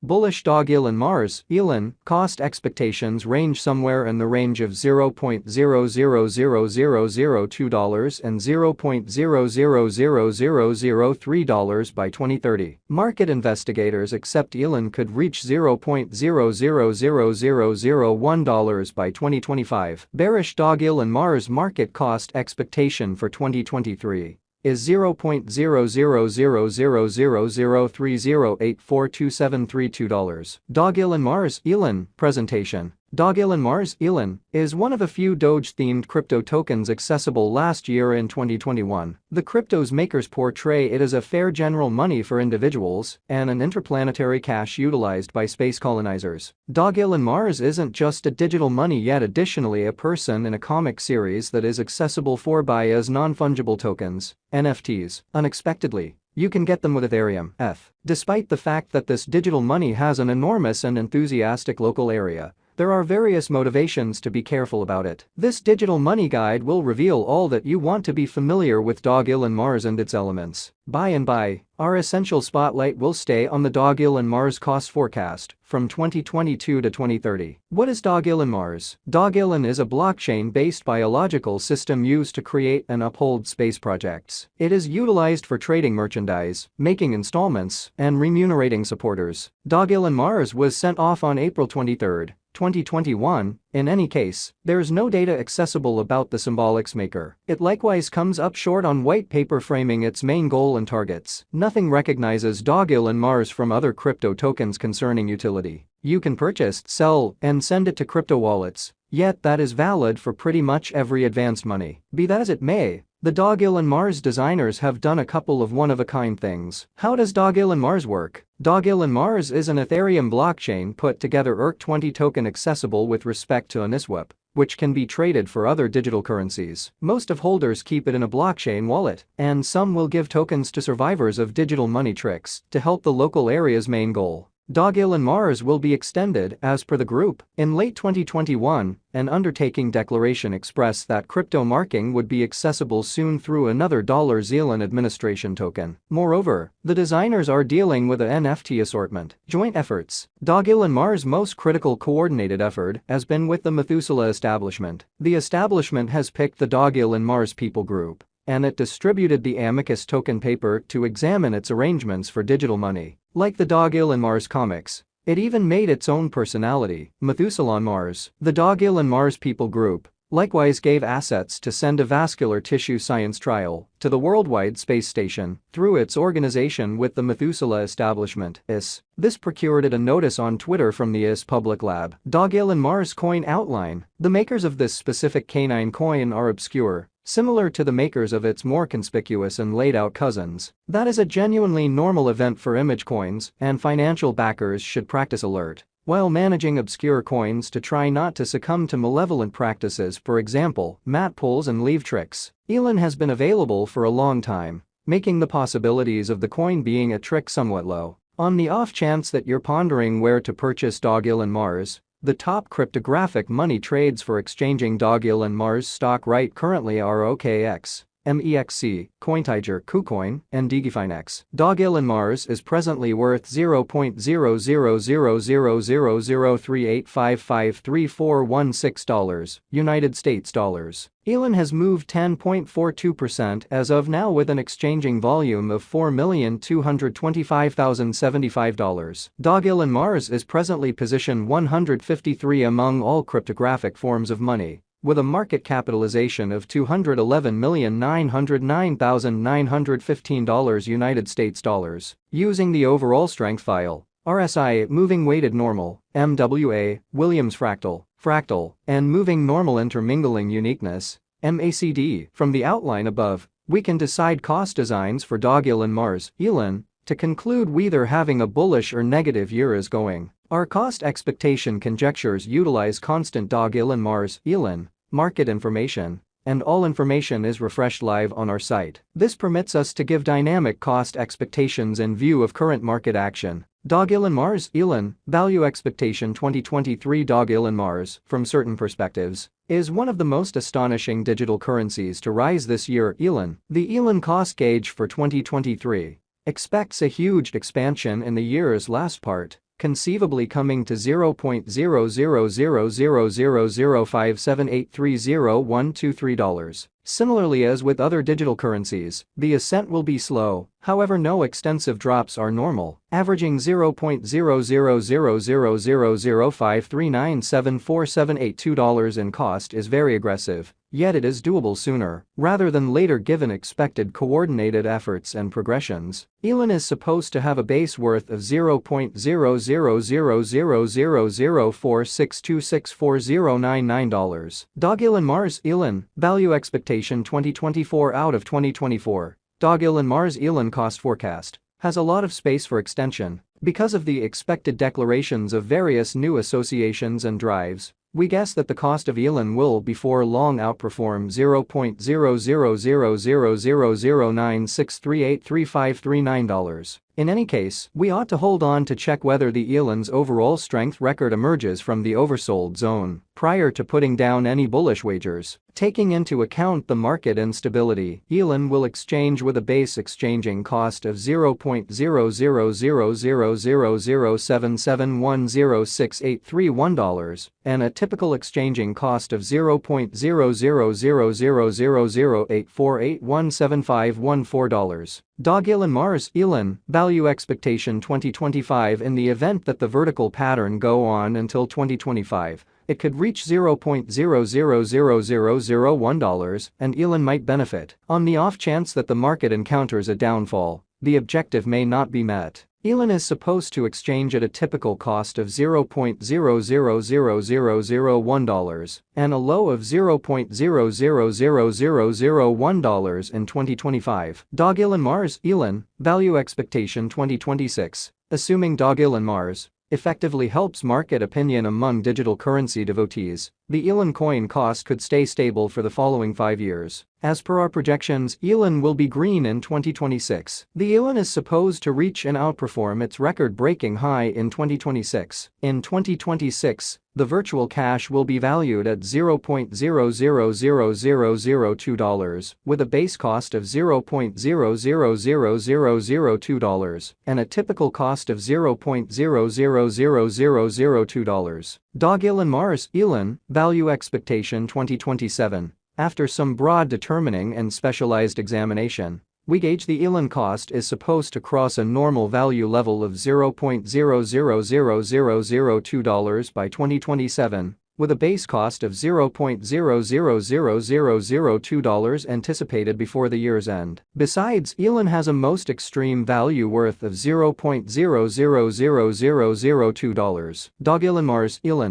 Bullish Dogelon Mars, elon, cost expectations range somewhere in the range of $0.000002 and $0.000003 by 2030. Market investigators accept elon could reach $0.000001 by 2025. Bearish Dogelon Mars market cost expectation for 2023 is $0.000003084272. Dogelon Mars, elon, presentation. Dogelon Mars, elon, is one of a few Doge-themed crypto tokens accessible last year in 2021. The crypto's makers portray it as a fair general money for individuals and an interplanetary cash utilized by space colonizers. Dogelon Mars isn't just a digital money yet additionally a person in a comic series that is accessible for buy as non-fungible tokens, NFTs. Unexpectedly, you can get them with Ethereum, ETH. Despite the fact that this digital money has an enormous and enthusiastic local area, there are various motivations to be careful about it. This digital money guide will reveal all that you want to be familiar with Dogelon Mars and its elements. By and by, our essential spotlight will stay on the Dogelon Mars cost forecast from 2022 to 2030. What is Dogelon Mars? Dogelon is a blockchain-based biological system used to create and uphold space projects. It is utilized for trading merchandise, making installments, and remunerating supporters. Dogelon Mars was sent off on April 23, 2021. In any case, there's no data accessible about the symbolics maker. It likewise comes up short on white paper framing its main goal and targets. Nothing recognizes Dogelon Mars from other crypto tokens concerning utility. You can purchase, sell, and send it to crypto wallets, yet that is valid for pretty much every advanced money. Be that as it may, the Dogelon Mars designers have done a couple of one-of-a-kind things. How does Dogelon Mars work? Dogelon Mars is an Ethereum blockchain put together ERC20 token accessible with respect to Uniswap, which can be traded for other digital currencies. Most of holders keep it in a blockchain wallet, and some will give tokens to survivors of digital money tricks to help the local area's main goal. Dogelon Mars will be extended, as per the group. In late 2021, an undertaking declaration expressed that crypto marking would be accessible soon through another $Elon administration token. Moreover, the designers are dealing with an NFT assortment. Joint efforts. Dogelon Mars' most critical coordinated effort has been with the Methuselah establishment. The establishment has picked the Dogelon Mars people group, and it distributed the Amicus token paper to examine its arrangements for digital money. Like the Dogelon Mars comics, it even made its own personality, Methuselah Mars. The Dogelon Mars people group likewise gave assets to send a vascular tissue science trial to the Worldwide Space Station through its organization with the Methuselah establishment, IS. This procured it a notice on Twitter from the IS public lab. Dogelon Mars coin outline. The makers of this specific canine coin are obscure, similar to the makers of its more conspicuous and laid-out cousins. That is a genuinely normal event for image coins, and financial backers should practice alert while managing obscure coins to try not to succumb to malevolent practices, for example, mat pulls and leave tricks. Elon has been available for a long time, making the possibilities of the coin being a trick somewhat low. On the off chance that you're pondering where to purchase Dogelon Mars, the top cryptographic money trades for exchanging Dogelon Mars stock right currently are OKX, MEXC, CoinTiger, KuCoin, and DigiFinex. Dogelon Mars is presently worth $0.00000385534416 United States dollars. Elon has moved 10.42% as of now with an exchanging volume of $4,225,075. Dogelon Mars is presently position 153 among all cryptographic forms of money, with a market capitalization of $211,909,915 United States dollars. Using the overall strength file, RSI, moving weighted normal, MWA, Williams fractal, and moving normal intermingling uniqueness, MACD. From the outline above, we can decide cost designs for Dogelon Mars, elon, to conclude whether having a bullish or negative year is going. Our cost expectation conjectures utilize constant Dogelon Mars, elon, market information, and all information is refreshed live on our site. This permits us to give dynamic cost expectations in view of current market action. Dogelon Mars, elon, value expectation 2023. Dogelon Mars, from certain perspectives, is one of the most astonishing digital currencies to rise this year. Elon, the elon cost gauge for 2023, expects a huge expansion in the year's last part, conceivably coming to $0.0000057830,123. Similarly as with other digital currencies, the ascent will be slow, however no extensive drops are normal, averaging $0.000005397478 in cost is very aggressive, yet it is doable sooner rather than later given expected coordinated efforts and progressions. Elon is supposed to have a base worth of $0.0000046264,099. Dogelon Mars Elon, value expectation 2024 out of 2024. Dogelon Mars Elon cost forecast has a lot of space for extension because of the expected declarations of various new associations and drives. We guess that the cost of Elon will before long outperform $0.00000963835339. In any case, we ought to hold on to check whether the Elon's overall strength record emerges from the oversold zone prior to putting down any bullish wagers. Taking into account the market instability, Elon will exchange with a base exchanging cost of $0.000007710683 and a typical exchanging cost of $0.00000848175114. Dogelon Mars Elon, value expectation 2025 in the event that the vertical pattern go on until 2025. It could reach $0.000001 and Elon might benefit. On the off chance that the market encounters a downfall, the objective may not be met. Elon is supposed to exchange at a typical cost of $0.000001 and a low of $0.000001 in 2025. Dogelon Mars Elon, value expectation 2026. Assuming Dogelon Mars effectively helps market opinion among digital currency devotees, the Elon coin cost could stay stable for the following 5 years. As per our projections, Elon will be green in 2026. The Elon is supposed to reach and outperform its record-breaking high in 2026. In 2026, the virtual cash will be valued at $0.000002 with a base cost of $0.000002 and a typical cost of $0.000002. Dogelon Mars Elon, value expectation 2027. After some broad determining and specialized examination, we gauge the Elon cost is supposed to cross a normal value level of $0.000002 by 2027, with a base cost of $0.000002 anticipated before the year's end. Besides, Elon has a most extreme value worth of $0.000002. Dogelon Mars Elon.